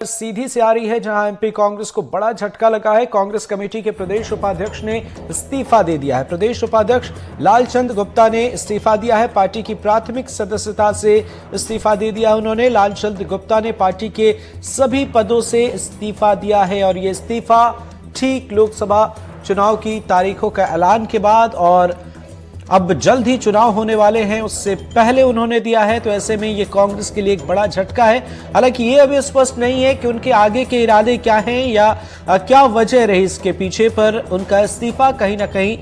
सीधी से आ रही है, जहां एमपी कांग्रेस को बड़ा झटका लगा है। कांग्रेस कमेटी के प्रदेश उपाध्यक्ष ने इस्तीफा दे दिया है। प्रदेश उपाध्यक्ष लालचंद गुप्ता ने इस्तीफा दिया है। पार्टी की प्राथमिक सदस्यता से इस्तीफा दे दिया उन्होंने। लालचंद गुप्ता ने पार्टी के सभी पदों से इस्तीफा दिया है और ये इस्तीफा ठीक लोकसभा चुनाव की तारीखों का ऐलान के बाद और अब जल्द ही चुनाव होने वाले हैं उससे पहले उन्होंने दिया है। तो ऐसे में ये कांग्रेस के लिए एक बड़ा झटका है। हालांकि ये अभी स्पष्ट नहीं है कि उनके आगे के इरादे क्या हैं या क्या वजह रही इसके पीछे, पर उनका इस्तीफा कहीं ना कहीं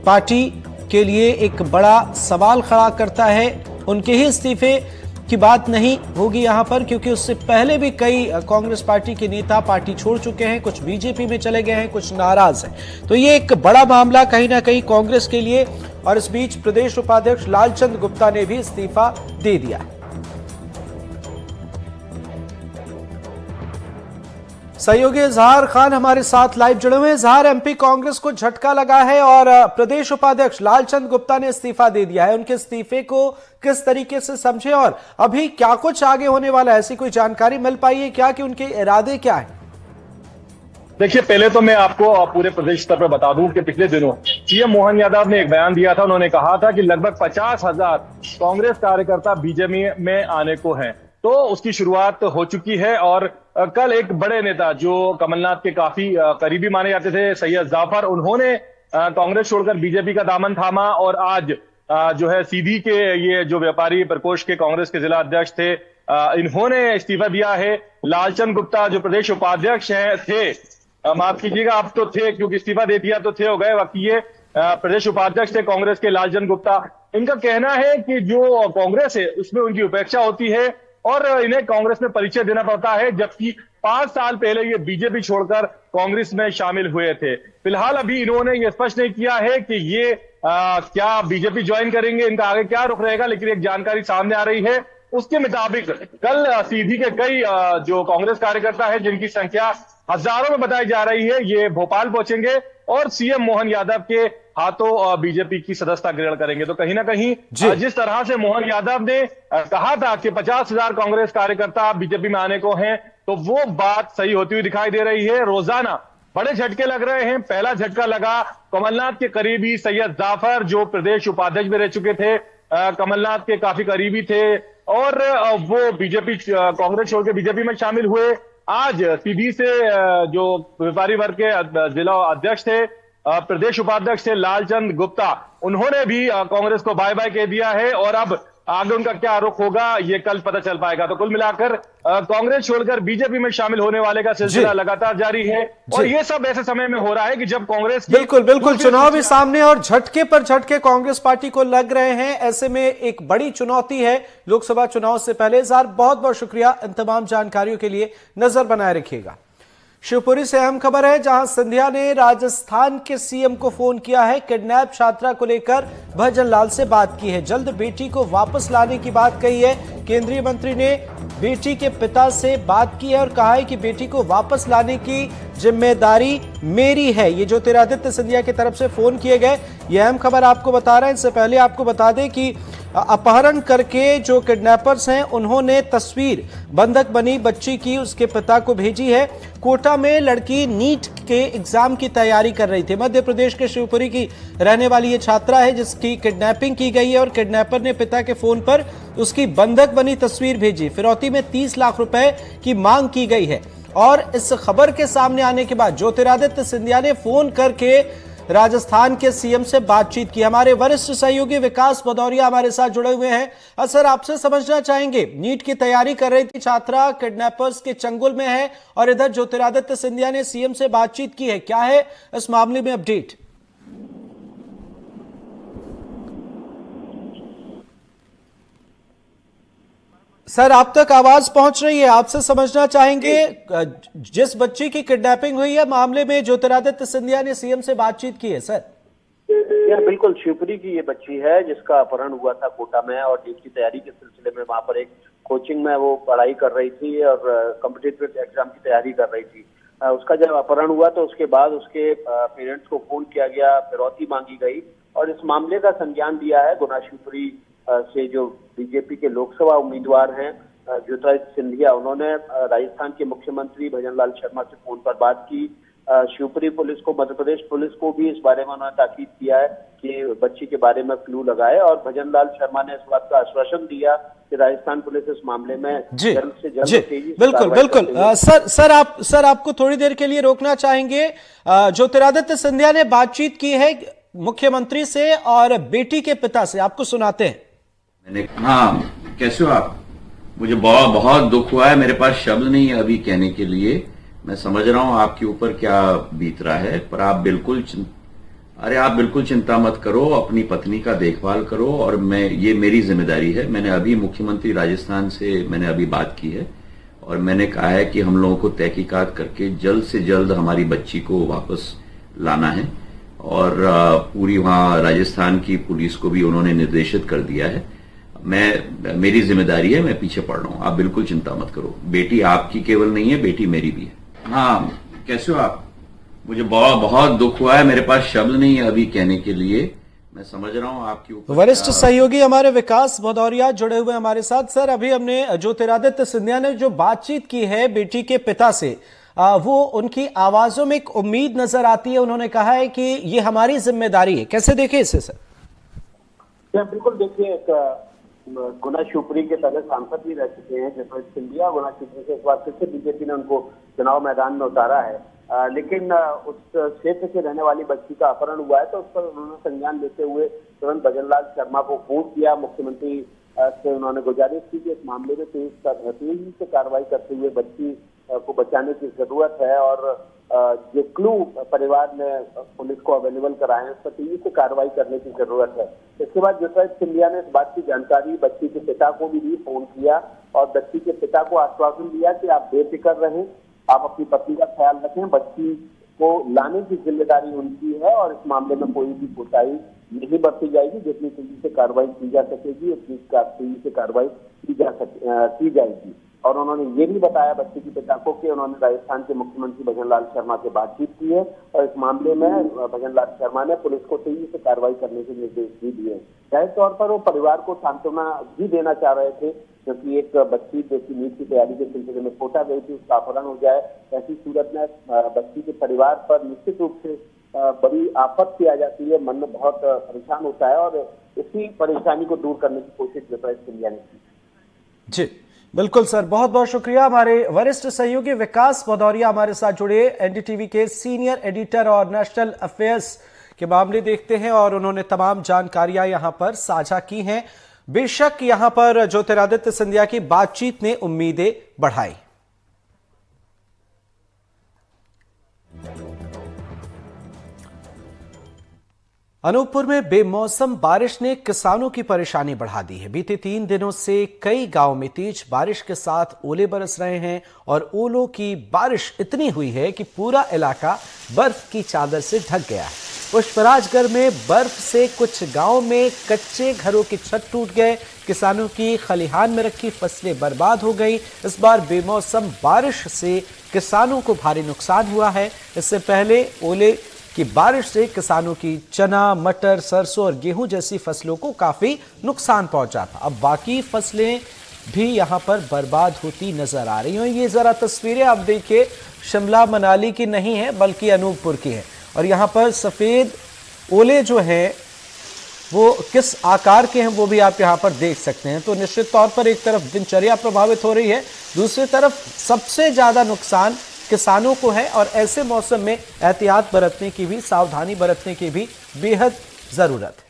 पार्टी के लिए एक बड़ा सवाल खड़ा करता है। उनके ही इस्तीफे की बात नहीं होगी यहां पर, क्योंकि उससे पहले भी कई कांग्रेस पार्टी के नेता पार्टी छोड़ चुके हैं, कुछ बीजेपी में चले गए हैं, कुछ नाराज हैं। तो ये एक बड़ा मामला कहीं ना कहीं कांग्रेस के लिए। और इस बीच प्रदेश उपाध्यक्ष लालचंद गुप्ता ने भी इस्तीफा दे दिया है। सहयोगी इजहार खान हमारे साथ लाइव जुड़े हुए हैं। इजहार, एमपी कांग्रेस को झटका लगा है और प्रदेश उपाध्यक्ष लालचंद गुप्ता ने इस्तीफा दे दिया है। उनके इस्तीफे को किस तरीके से समझे और अभी क्या कुछ आगे होने वाला है, ऐसी कोई जानकारी मिल पाई है क्या कि उनके इरादे क्या है? देखिए, पहले तो मैं आपको पूरे प्रदेश स्तर पर बता दूं कि पिछले दिनों सीएम मोहन यादव ने एक बयान दिया था। उन्होंने कहा था कि लगभग 50,000 कांग्रेस कार्यकर्ता बीजेपी में आने को हैं। तो उसकी शुरुआत हो चुकी है और कल एक बड़े नेता जो कमलनाथ के काफी करीबी माने जाते थे, सैयद जाफर, उन्होंने कांग्रेस छोड़कर बीजेपी का दामन थामा और आज जो है सीधी के ये जो व्यापारी प्रकोष्ठ के कांग्रेस के जिला अध्यक्ष थे, इन्होंने इस्तीफा दिया है। लालचंद गुप्ता जो प्रदेश उपाध्यक्ष थे, माफ कीजिएगा, अब तो थे क्योंकि इस्तीफा दे दिया तो थे हो गए, बाकी ये प्रदेश उपाध्यक्ष थे कांग्रेस के लालचंद गुप्ता। इनका कहना है कि जो कांग्रेस है उसमें उनकी उपेक्षा होती है और इन्हें कांग्रेस में परिचय देना पड़ता है, जबकि 5 साल पहले ये बीजेपी छोड़कर कांग्रेस में शामिल हुए थे। फिलहाल अभी इन्होंने ये स्पष्ट नहीं किया है कि ये क्या बीजेपी ज्वाइन करेंगे, इनका आगे क्या रुख रहेगा, लेकिन एक जानकारी सामने आ रही है उसके मुताबिक कल सीधी के कई जो कांग्रेस कार्यकर्ता है, जिनकी संख्या हजारों में बताई जा रही है, ये भोपाल पहुंचेंगे और सीएम मोहन यादव के हाथों बीजेपी की सदस्यता ग्रहण करेंगे। तो कहीं ना कहीं जिस तरह से मोहन यादव ने कहा था कि 50,000 कांग्रेस कार्यकर्ता बीजेपी में आने को हैं, तो वो बात सही होती हुई दिखाई दे रही है। रोजाना बड़े झटके लग रहे हैं। पहला झटका लगा कमलनाथ के करीबी सैयद जाफर, जो प्रदेश उपाध्यक्ष में रह चुके थे, कमलनाथ के काफी करीबी थे और वो बीजेपी कांग्रेस छोड़ के बीजेपी में शामिल हुए। आज सीधी से जो व्यापारी वर्ग के जिला अध्यक्ष थे, प्रदेश उपाध्यक्ष थे लालचंद गुप्ता, उन्होंने भी कांग्रेस को बाय बाय कह दिया है और अब आगे उनका क्या रुख होगा ये कल पता चल पाएगा। तो कुल मिलाकर कांग्रेस छोड़कर बीजेपी में शामिल होने वाले का सिलसिला लगातार जारी है और ये सब ऐसे समय में हो रहा है कि जब कांग्रेस बिल्कुल चुनाव भी सामने और झटके पर झटके कांग्रेस पार्टी को लग रहे हैं। ऐसे में एक बड़ी चुनौती है लोकसभा चुनाव से पहले। इजहार, बहुत बहुत शुक्रिया इन तमाम जानकारियों के लिए। नजर बनाए रखिएगा। शिवपुरी से अहम खबर है, जहां संध्या ने राजस्थान के सीएम को फोन किया है। किडनैप छात्रा को लेकर भजन लाल से बात की है। जल्द बेटी को वापस लाने की बात कही है। केंद्रीय मंत्री ने बेटी के पिता से बात की है और कहा है कि बेटी को वापस लाने की जिम्मेदारी मेरी है। ये ज्योतिरादित्य सिंधिया की तरफ से फोन किए गए, ये अहम खबर आपको बता रहे हैं। इससे पहले आपको बता दें कि अपहरण करके जो किडनैपर्स हैं, उन्होंने तस्वीर बंधक बनी बच्ची की उसके पिता को भेजी है। कोटा में लड़की नीट के एग्जाम की तैयारी कर रही थी। मध्य प्रदेश के शिवपुरी की रहने वाली ये छात्रा है जिसकी किडनैपिंग की गई है और किडनैपर ने पिता के फोन पर उसकी बंधक बनी तस्वीर भेजी। फिरौती में 30 लाख रुपए की मांग की गई है और इस खबर के सामने आने के बाद ज्योतिरादित्य सिंधिया ने फोन करके राजस्थान के सीएम से बातचीत की। हमारे वरिष्ठ सहयोगी विकास भदौरिया हमारे साथ जुड़े हुए हैं। सर, आपसे समझना चाहेंगे, नीट की तैयारी कर रही थी छात्रा, किडनैपर्स के चंगुल में है और इधर ज्योतिरादित्य सिंधिया ने सीएम से बातचीत की है। क्या है इस मामले में अपडेट? सर, आप तक आवाज पहुंच रही है, आपसे समझना चाहेंगे, जिस बच्ची की किडनैपिंग हुई है मामले में ज्योतिरादित्य सिंधिया ने सीएम से बातचीत की है। सर, बिल्कुल, शिवपुरी की ये बच्ची है जिसका अपहरण हुआ था कोटा में और नीट की तैयारी के सिलसिले में वहां पर एक कोचिंग में वो पढ़ाई कर रही थी और कॉम्पिटिटिव एग्जाम की तैयारी कर रही थी। उसका जब अपहरण हुआ तो उसके बाद उसके पेरेंट्स को फोन किया गया, फिरौती मांगी गई और इस मामले का संज्ञान लिया है गुना शिवपुरी से जो बीजेपी के लोकसभा उम्मीदवार हैं ज्योतिरादित्य सिंधिया, उन्होंने राजस्थान के मुख्यमंत्री भजनलाल शर्मा से फोन पर बात की। शिवपुरी पुलिस को, मध्य प्रदेश पुलिस को भी इस बारे में उन्होंने ताकीद किया है कि बच्ची के बारे में क्लू लगाए, और भजनलाल शर्मा ने इस बात का आश्वासन दिया कि राजस्थान पुलिस इस मामले में जल्द से जल्द तेजी से बिल्कुल बिल्कुल। सर आपको थोड़ी देर के लिए रोकना चाहेंगे। ज्योतिरादित्य सिंधिया ने बातचीत की है मुख्यमंत्री से और बेटी के पिता से, आपको सुनाते हैं। हाँ, कैसे हो आप? मुझे बहुत दुख हुआ है, मेरे पास शब्द नहीं है अभी कहने के लिए। मैं समझ रहा हूं आपके ऊपर क्या बीत रहा है, पर आप बिल्कुल चिंता मत करो, अपनी पत्नी का देखभाल करो, और ये मेरी जिम्मेदारी है। मैंने अभी मुख्यमंत्री राजस्थान से मैंने अभी बात की है और मैंने कहा है कि हम लोगों को तहकीकात करके जल्द से जल्द हमारी बच्ची को वापस लाना है, और पूरी वहां राजस्थान की पुलिस को भी उन्होंने निर्देशित कर दिया है। मेरी जिम्मेदारी है, मैं पीछे पड़ रहा हूं, आप बिल्कुल चिंता मत करो। बेटी आपकी केवल नहीं है, बेटी मेरी भी है। हाँ, कैसे हो आप? मुझे बहुत दुख हुआ है, मेरे पास शब्द नहीं है अभी कहने के लिए। मैं समझ रहा हूं आपके ऊपर। वरिष्ठ सहयोगी हमारे विकास भदौरिया जुड़े हुए हमारे साथ। सर, अभी हमने ज्योतिरादित्य सिंधिया ने जो बातचीत की है बेटी के पिता से, वो उनकी आवाजों में एक उम्मीद नजर आती है। उन्होंने कहा है कि ये हमारी जिम्मेदारी है। कैसे देखें इसे सर? बिल्कुल, देखिए, एक गुना शिवपुरी के पहले सांसद भी रह चुके हैं ज्योतिरादित्य सिंधिया। गुना शिवपुरी से इस बार फिर से बीजेपी ने उनको चुनाव मैदान में उतारा है, लेकिन उस क्षेत्र से रहने वाली बच्ची का अपहरण हुआ है, तो उस पर उन्होंने संज्ञान लेते हुए तुरंत भजनलाल शर्मा को फोन किया। मुख्यमंत्री से उन्होंने गुजारिश की कि इस मामले में तेजी से कार्रवाई करते हुए बच्ची को बचाने की जरूरत है, और जो क्लू परिवार ने पुलिस को अवेलेबल कराए हैं उस पर तेजी से कार्रवाई करने की जरूरत है। इसके बाद ज्योतिरादित्य सिंधिया ने इस बात की जानकारी बच्ची के पिता को भी दी, फोन किया और बच्ची के पिता को आश्वासन दिया कि आप बेफिक्र रहें, आप अपनी पत्नी का ख्याल रखें, बच्ची को लाने की जिम्मेदारी उनकी है और इस मामले में कोई भी कोताही नहीं बरती जाएगी। जितनी तेजी से कार्रवाई की जा सकेगी उतनी तेजी से कार्रवाई की जाएगी। और उन्होंने ये भी बताया बच्ची के पिता को कि उन्होंने राजस्थान के मुख्यमंत्री भजनलाल शर्मा से बातचीत की है और इस मामले में भजनलाल शर्मा ने पुलिस को तेजी से कार्रवाई करने के निर्देश भी दिए। जाहिर तौर पर वो परिवार को सांत्वना भी देना चाह रहे थे, क्योंकि एक बच्ची जो कि नीट की तैयारी के सिलसिले में कोटा गई थी, उसका अपहरण हो जाए, ऐसी सूरत में बच्ची के परिवार पर निश्चित रूप से बड़ी आफत आ जाती है, मन में बहुत परेशान होता है, और इसी परेशानी को दूर करने की कोशिश ज्योतिरादित्य सिंधिया ने की। जी बिल्कुल सर, बहुत बहुत शुक्रिया। हमारे वरिष्ठ सहयोगी विकास भदौरिया हमारे साथ जुड़े, एनडीटीवी के सीनियर एडिटर और नेशनल अफेयर्स के मामले देखते हैं, और उन्होंने तमाम जानकारियां यहां पर साझा की हैं। बेशक यहां पर ज्योतिरादित्य सिंधिया की बातचीत ने उम्मीदें बढ़ाई। अनूपपुर में बेमौसम बारिश ने किसानों की परेशानी बढ़ा दी है। बीते 3 दिनों से कई गांव में तेज बारिश के साथ ओले बरस रहे हैं और ओलों की बारिश इतनी हुई है कि पूरा इलाका बर्फ की चादर से ढक गया है। पुष्पराजगढ़ में बर्फ से कुछ गांव में कच्चे घरों की छत टूट गए, किसानों की खलिहान में रखी फसलें बर्बाद हो गई। इस बार बेमौसम बारिश से किसानों को भारी नुकसान हुआ है। इससे पहले ओले कि बारिश से किसानों की चना, मटर, सरसों और गेहूं जैसी फसलों को काफी नुकसान पहुंचा था। अब बाकी फसलें भी यहां पर बर्बाद होती नजर आ रही हैं। ये जरा तस्वीरें आप देखिए, शिमला मनाली की नहीं है बल्कि अनूपपुर की है, और यहां पर सफेद ओले जो हैं वो किस आकार के हैं वो भी आप यहां पर देख सकते हैं। तो निश्चित तौर पर एक तरफ दिनचर्या प्रभावित हो रही है, दूसरी तरफ सबसे ज्यादा नुकसान किसानों को है, और ऐसे मौसम में एहतियात बरतने की भी, सावधानी बरतने की भी बेहद जरूरत है।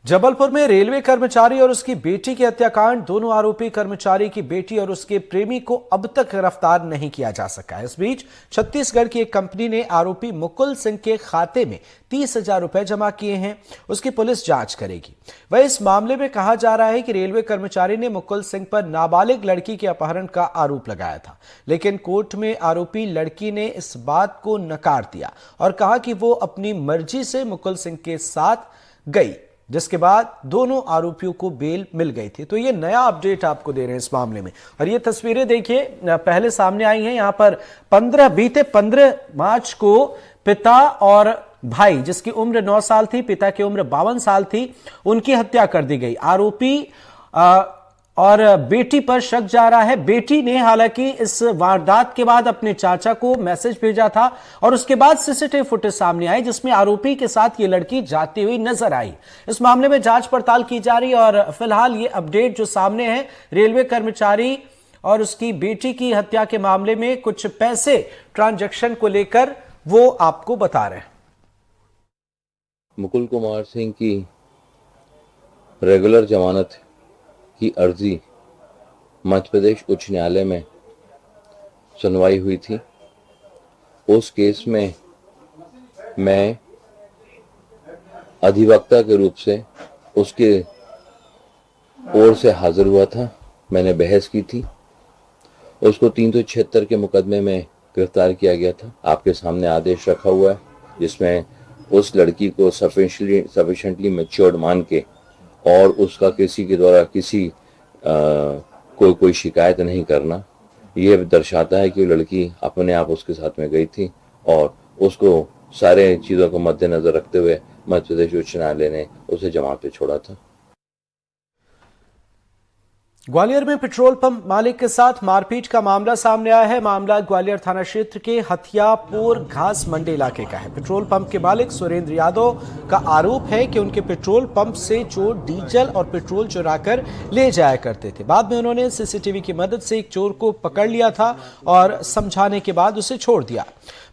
जबलपुर में रेलवे कर्मचारी और उसकी बेटी के हत्याकांड, दोनों आरोपी कर्मचारी की बेटी और उसके प्रेमी को अब तक गिरफ्तार नहीं किया जा सका। इस बीच छत्तीसगढ़ की एक कंपनी ने आरोपी मुकुल सिंह के खाते में 30,000 रुपए जमा किए हैं। उसकी पुलिस जांच करेगी। वह इस मामले में कहा जा रहा है कि रेलवे कर्मचारी ने मुकुल सिंह पर नाबालिग लड़की के अपहरण का आरोप लगाया था, लेकिन कोर्ट में आरोपी लड़की ने इस बात को नकार दिया और कहा कि वो अपनी मर्जी से मुकुल सिंह के साथ गई, जिसके बाद दोनों आरोपियों को बेल मिल गई थी। तो ये नया अपडेट आपको दे रहे हैं इस मामले में, और ये तस्वीरें देखिए पहले सामने आई हैं। यहां पर बीते 15 मार्च को पिता और भाई, जिसकी उम्र 9 साल थी, पिता की उम्र 52 साल थी, उनकी हत्या कर दी गई। आरोपी और बेटी पर शक जा रहा है। बेटी ने हालांकि इस वारदात के बाद अपने चाचा को मैसेज भेजा था और उसके बाद सीसीटीवी फुटेज सामने आई जिसमें आरोपी के साथ ये लड़की जाती हुई नजर आई। इस मामले में जांच पड़ताल की जा रही है और फिलहाल ये अपडेट जो सामने है, रेलवे कर्मचारी और उसकी बेटी की हत्या के मामले में कुछ पैसे ट्रांजैक्शन को लेकर वो आपको बता रहे हैं। मुकुल कुमार सिंह की रेगुलर जमानत की अर्जी मध्य प्रदेश उच्च न्यायालय में सुनवाई हुई थी। उस केस में मैं अधिवक्ता के रूप से उसके ओर से हाजिर हुआ था। मैंने बहस की थी। उसको 376 के मुकदमे में गिरफ्तार किया गया था। आपके सामने आदेश रखा हुआ है जिसमें उस लड़की को सफिशिएंटली मैच्योर्ड मान के और उसका किसी के द्वारा किसी कोई शिकायत नहीं करना, यह दर्शाता है कि वो लड़की अपने आप उसके साथ में गई थी और उसको सारे चीज़ों को मद्देनजर रखते हुए मध्य प्रदेश उच्च न्यायालय ने उसे जमानत पे छोड़ा था। ग्वालियर में पेट्रोल पंप मालिक के साथ मारपीट का मामला सामने आया है। मामला ग्वालियर थाना क्षेत्र के हथियापुर घास मंडी इलाके का है। पेट्रोल पंप के मालिक सुरेंद्र यादव का आरोप है कि उनके पेट्रोल पंप से चोर डीजल और पेट्रोल चुराकर ले जाया करते थे। बाद में उन्होंने सीसीटीवी की मदद से एक चोर को पकड़ लिया था और समझाने के बाद उसे छोड़ दिया।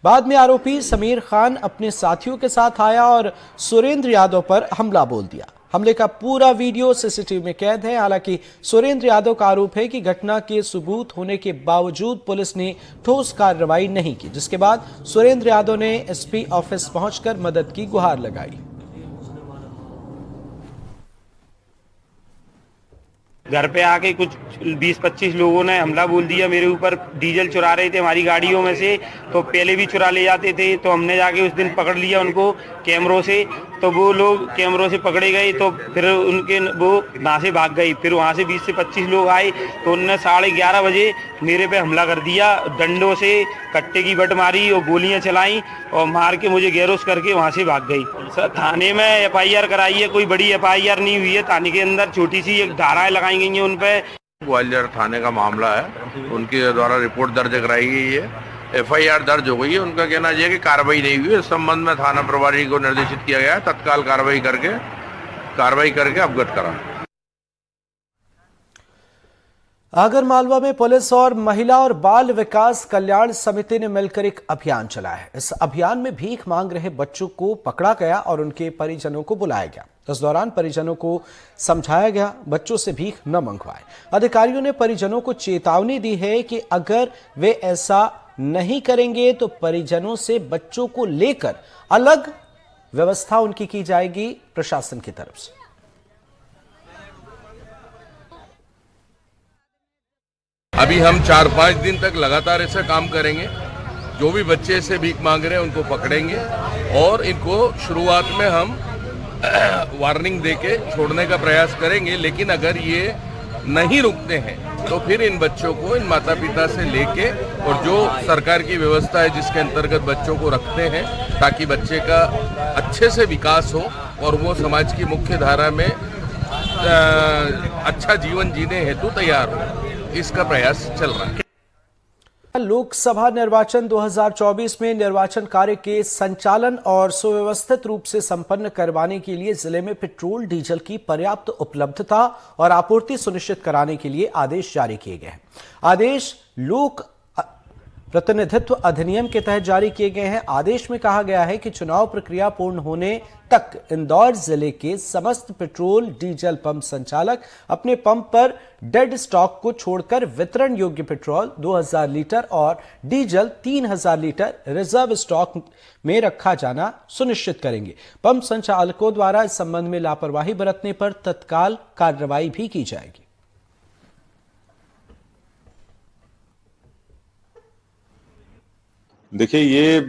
बाद में आरोपी समीर खान अपने साथियों के साथ आया और सुरेंद्र यादव पर हमला बोल दिया। हमले का पूरा वीडियो सीसीटीवी में कैद है। हालांकि सुरेंद्र यादव का आरोप है कि घटना के सबूत होने के बावजूद पुलिस ने ठोस कार्रवाई नहीं की, जिसके बाद सुरेंद्र यादव ने एसपी ऑफिस पहुंचकर मदद की गुहार लगाई। घर पे आके कुछ 20-25 लोगों ने हमला बोल दिया मेरे ऊपर। डीजल चुरा रहे थे हमारी गाड़ियों में से, तो पहले भी चुरा ले जाते थे। तो हमने जाके उस दिन पकड़ लिया उनको कैमरों से। तो वो लोग कैमरों से पकड़े गए तो फिर उनके वो वहाँ से भाग गई। फिर वहाँ से 20 से 25 लोग आए तो उन्होंने 11:30 बजे मेरे पे हमला कर दिया। डंडों से कट्टे की बट मारी और गोलियां चलाई और मार के मुझे गैरोस करके वहाँ से भाग गई। सर थाने में FIR कराई है, कोई बड़ी FIR नहीं हुई है। थाने के अंदर छोटी सी एक धाराएं लगाई गई हैं उन पे। ग्वालियर थाने का मामला है, उनके द्वारा रिपोर्ट दर्ज कराई गई है, FIR दर्ज हो गई है। उनका कहना यह है कि कार्रवाई नहीं हुई। इस संबंध में थाना प्रभारी को निर्देशित किया गया है तत्काल कार्रवाई करके अवगत करा। आगरमालवा में पुलिस और महिला और बाल विकास कल्याण समिति ने मिलकर एक अभियान चलाया है। इस अभियान में भीख मांग रहे बच्चों को पकड़ा गया और उनके परिजनों को बुलाया गया। इस दौरान परिजनों को समझाया गया बच्चों से भीख न मंगवाएं। अधिकारियों ने परिजनों को चेतावनी दी है कि अगर वे ऐसा नहीं करेंगे तो परिजनों से बच्चों को लेकर अलग व्यवस्था उनकी की जाएगी प्रशासन की तरफ से। अभी हम 4-5 दिन तक लगातार ऐसा काम करेंगे। जो भी बच्चे से भीख मांग रहे हैं उनको पकड़ेंगे और इनको शुरुआत में हम वार्निंग देके छोड़ने का प्रयास करेंगे। लेकिन अगर ये नहीं रुकते हैं तो फिर इन बच्चों को इन माता पिता से लेके और जो सरकार की व्यवस्था है जिसके अंतर्गत बच्चों को रखते हैं ताकि बच्चे का अच्छे से विकास हो और वो समाज की मुख्य धारा में अच्छा जीवन जीने हेतु तैयार हो, इसका प्रयास चल रहा है। लोकसभा निर्वाचन 2024 में निर्वाचन कार्य के संचालन और सुव्यवस्थित रूप से संपन्न करवाने के लिए जिले में पेट्रोल डीजल की पर्याप्त उपलब्धता और आपूर्ति सुनिश्चित कराने के लिए आदेश जारी किए गए हैं। आदेश लोक प्रतिनिधित्व अधिनियम के तहत जारी किए गए हैं। आदेश में कहा गया है कि चुनाव प्रक्रिया पूर्ण होने तक इंदौर जिले के समस्त पेट्रोल डीजल पंप संचालक अपने पंप पर डेड स्टॉक को छोड़कर वितरण योग्य पेट्रोल 2000 लीटर और डीजल 3000 लीटर रिजर्व स्टॉक में रखा जाना सुनिश्चित करेंगे। पंप संचालकों द्वारा इस संबंध में लापरवाही बरतने पर तत्काल कार्रवाई भी की जाएगी। देखिए, ये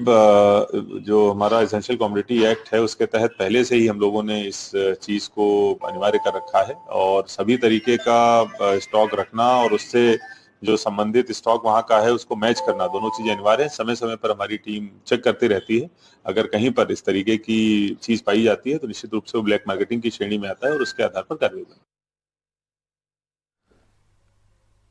जो हमारा एसेंशियल कमोडिटी एक्ट है उसके तहत पहले से ही हम लोगों ने इस चीज को अनिवार्य कर रखा है और सभी तरीके का स्टॉक रखना और उससे जो संबंधित स्टॉक वहां का है उसको मैच करना, दोनों चीजें अनिवार्य है। समय समय पर हमारी टीम चेक करती रहती है। अगर कहीं पर इस तरीके की चीज पाई जाती है तो निश्चित रूप से वो ब्लैक मार्केटिंग की श्रेणी में आता है और उसके आधार पर कार्रवाई होगी।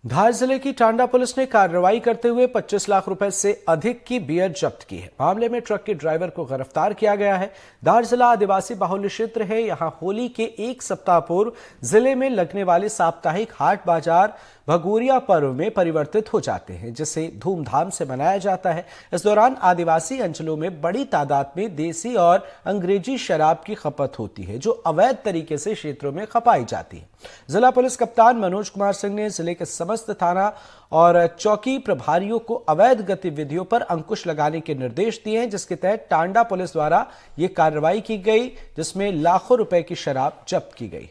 धार जिले की टांडा पुलिस ने कार्रवाई करते हुए 25 लाख रुपए से अधिक की बियर जब्त की है। मामले में ट्रक के ड्राइवर को गिरफ्तार किया गया है। धार जिला आदिवासी बाहुल्य क्षेत्र है। यहां होली के एक सप्ताह पूर्व जिले में लगने वाले साप्ताहिक हाट बाजार भगोरिया पर्व में परिवर्तित हो जाते हैं, जिसे धूमधाम से मनाया जाता है। इस दौरान आदिवासी अंचलों में बड़ी तादाद में देसी और अंग्रेजी शराब की खपत होती है, जो अवैध तरीके से क्षेत्रों में खपाई जाती है। जिला पुलिस कप्तान मनोज कुमार सिंह ने जिले के समस्त थाना और चौकी प्रभारियों को अवैध गतिविधियों पर अंकुश लगाने के निर्देश दिए हैं, जिसके तहत टांडा पुलिस द्वारा यह कार्रवाई की गई, जिसमें लाखों रुपए की शराब जब्त की गई।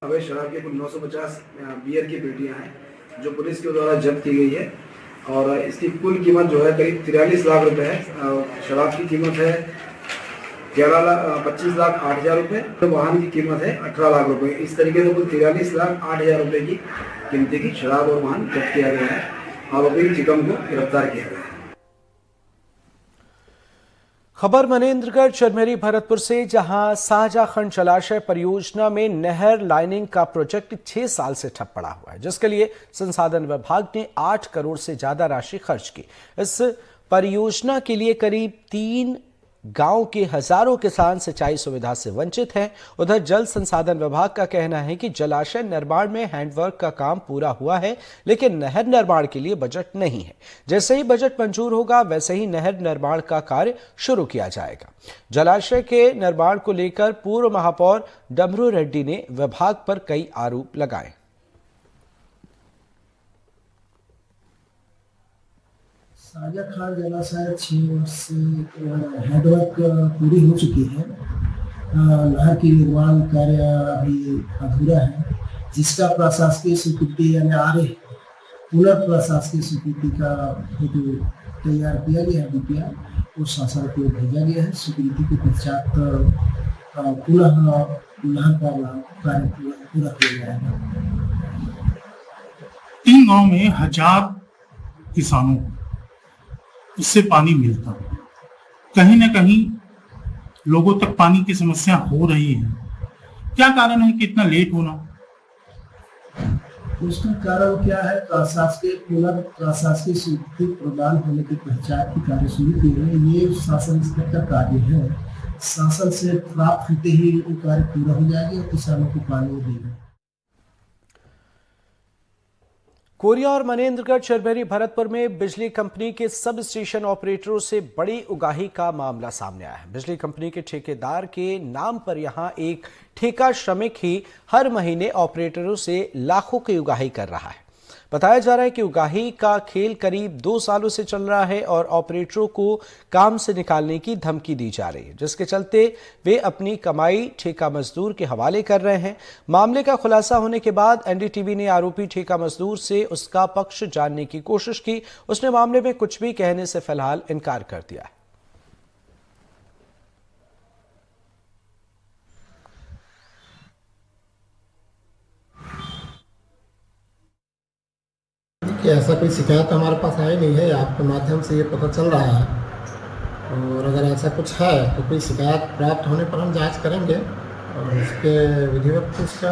अवैध शराब के कुल 950 बियर की पेटियां हैं जो पुलिस के द्वारा जब्त की गई है और इसकी कुल कीमत जो है करीब 43 लाख रुपए है। शराब की कीमत है 25 लाख 8 हजार रुपये, तो वाहन की कीमत है 18 लाख रुपए। इस तरीके से कुल 43 लाख 8 हजार रुपये की कीमती की शराब और वाहन जब्त किया गया है और अभी चिकम को गिरफ्तार किया गया है। खबर मनेन्द्रगढ़ चरमेरी भरतपुर से, जहां शाहजहां जलाशय परियोजना में नहर लाइनिंग का प्रोजेक्ट 6 साल से ठप पड़ा हुआ है, जिसके लिए संसाधन विभाग ने 8 करोड़ से ज्यादा राशि खर्च की। इस परियोजना के लिए करीब 3 गांव के हजारों किसान सिंचाई सुविधा से वंचित हैं। उधर जल संसाधन विभाग का कहना है कि जलाशय निर्माण में हैंडवर्क का काम पूरा हुआ है, लेकिन नहर निर्माण के लिए बजट नहीं है। जैसे ही बजट मंजूर होगा, वैसे ही नहर निर्माण का कार्य शुरू किया जाएगा। जलाशय के निर्माण को लेकर पूर्व महापौर डमरू रेड्डी ने विभाग पर कई आरोप लगाए। शाहजहां जलाशय 6 वर्ष से हैंडवर्क पूरी हो चुकी है। नहर की निर्माण कार्य अभी अधूरा है, जिसका प्रशासकीय स्वीकृति यानी आर्य पुनर्प्रशासकीय स्वीकृति का हेतु तैयार किया गया है। डीपीआर को शासन को भेजा गया है। स्वीकृति के पश्चात पुनः नहर का कार्य पूरा किया जाएगा। 3 गांव में 1000 किसानों को उससे पानी मिलता, कहीं न कहीं लोगों तक पानी की समस्या हो रही है। क्या कारण है कि इतना लेट होना? उसका कारण क्या है? प्रशासकीय स्वीकृति प्रदान होने के पश्चात की कार्य शुरू की गई। ये शासन स्तर का कार्य है। शासन से प्राप्त होते ही वो कार्य पूरा हो जाएगा और किसानों को पानी देगा। कोरिया और मनेन्द्रगढ़ चरमेरी भरतपुर में बिजली कंपनी के सब स्टेशन ऑपरेटरों से बड़ी उगाही का मामला सामने आया है। बिजली कंपनी के ठेकेदार के नाम पर यहां एक ठेका श्रमिक ही हर महीने ऑपरेटरों से लाखों की उगाही कर रहा है। बताया जा रहा है कि उगाही का खेल करीब 2 सालों से चल रहा है और ऑपरेटरों को काम से निकालने की धमकी दी जा रही है, जिसके चलते वे अपनी कमाई ठेका मजदूर के हवाले कर रहे हैं। मामले का खुलासा होने के बाद एनडीटीवी ने आरोपी ठेका मजदूर से उसका पक्ष जानने की कोशिश की। उसने मामले में कुछ भी कहने से फिलहाल इनकार कर दिया है। कि ऐसा कोई शिकायत हमारे पास आई नहीं है। आपके माध्यम से ये पता चल रहा है, और अगर ऐसा कुछ है तो कोई शिकायत प्राप्त होने पर हम जांच करेंगे और इसके विधिवत उसका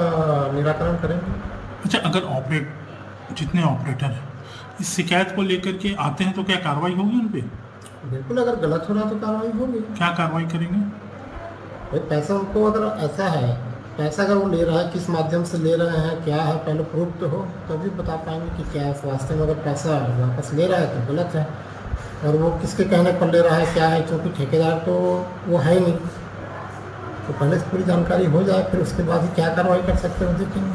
निराकरण करेंगे। अच्छा, अगर जितने ऑपरेटर हैं इस शिकायत को लेकर के आते हैं तो क्या कार्रवाई होगी उन पर? बिल्कुल, अगर गलत हो रहा तो कार्रवाई होगी। क्या कार्रवाई करेंगे? भाई पैसा उनको, अगर ऐसा है पैसा अगर वो ले रहा है, किस माध्यम से ले रहे हैं, क्या है, पहले प्रूफ तो हो, तभी बता पाएंगे कि क्या है। वास्तव में अगर पैसा वापस ले रहा है तो गलत है, और वो किसके कहने पर ले रहा है, क्या है, क्योंकि ठेकेदार तो वो है ही नहीं। तो पहले से पूरी जानकारी हो जाए, फिर उसके बाद ही क्या कार्रवाई कर सकते हैं देखेंगे।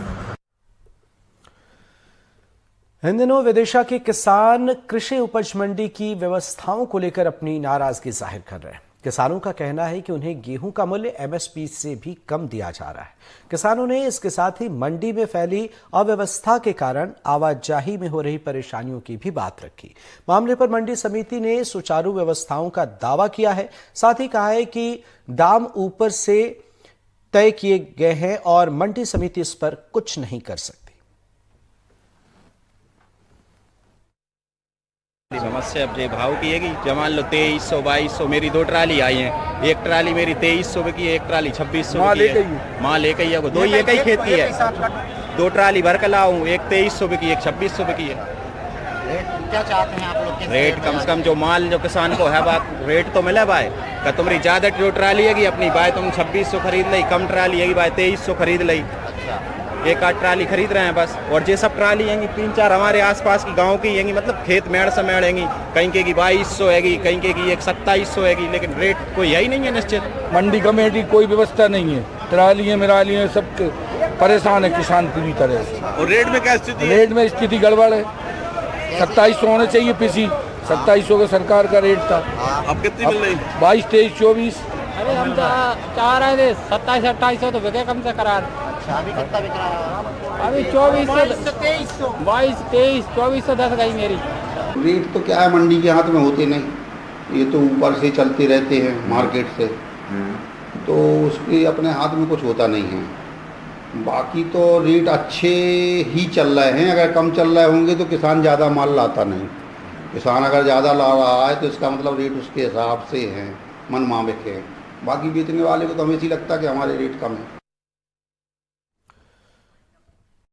इन दिनों विदिशा के किसान कृषि उपज मंडी की व्यवस्थाओं को लेकर अपनी नाराजगी जाहिर कर रहे हैं। किसानों का कहना है कि उन्हें गेहूं का मूल्य एमएसपी से भी कम दिया जा रहा है। किसानों ने इसके साथ ही मंडी में फैली अव्यवस्था के कारण आवाजाही में हो रही परेशानियों की भी बात रखी। मामले पर मंडी समिति ने सुचारू व्यवस्थाओं का दावा किया है। साथ ही कहा है कि दाम ऊपर से तय किए गए हैं और मंडी समिति इस पर कुछ नहीं कर सकती। समस्या अब भाव की है जब मान लो 2300 2200 मेरी 2 ट्राली आई है, एक ट्राली मेरी 2300 की है, एक ट्राली 2600 की है, माँ लेके ही है, वो 2 ही एक ही खेती है, 2 ट्राली भर कर लाऊं, एक 2300 की, एक 2600 की है। क्या चाहते हैं आप लोग? रेट कम से कम जो माल जो किसान को है बात रेट तो मिले भाई का तुम्हारी ज्यादा जो ट्राली है अपनी भाई तुम 2600 खरीद ली, कम ट्राली है भाई 2300 खरीद ली, एक 8 ट्राली खरीद रहे हैं बस। और ये सब ट्राली हैंगी 3-4 हमारे आसपास की गांव की हैंगी, मतलब खेत मेड़ से मेड़ हैंगी, कहीं के की 2200 हैगी, कहीं के की 2700 हैगी, लेकिन रेट कोई है ही नहीं है निश्चित। मंडी कमेटी कोई व्यवस्था नहीं है, ट्राली मिराली है, सब परेशान है किसान पूरी तरह से। और रेट में क्या स्थिति है? रेट में स्थिति गड़बड़ है, 2700 होने चाहिए पीसी, 2700 का सरकार का रेट था। अब कितनी मिल रही? 22, 23, 24। अरे हम चाह रहे थे 2700-2800 तो बिके कम से करार। अभी कितना बिक रहा है? अभी 2400 22, 23, 2410 गई मेरी। रेट तो क्या है, मंडी के हाथ में होते नहीं, ये तो ऊपर से चलते रहते हैं मार्केट से, तो उसके अपने हाथ में कुछ होता नहीं है। बाकी तो रेट अच्छे ही चल रहे हैं, अगर कम चल रहे होंगे तो किसान ज़्यादा माल लाता नहीं, किसान अगर ज़्यादा ला रहा है तो इसका मतलब रेट उसके हिसाब से है, मन माफिक है। बाकी बेचने वाले को तो हमें ऐसी लगता है कि हमारे रेट कम है।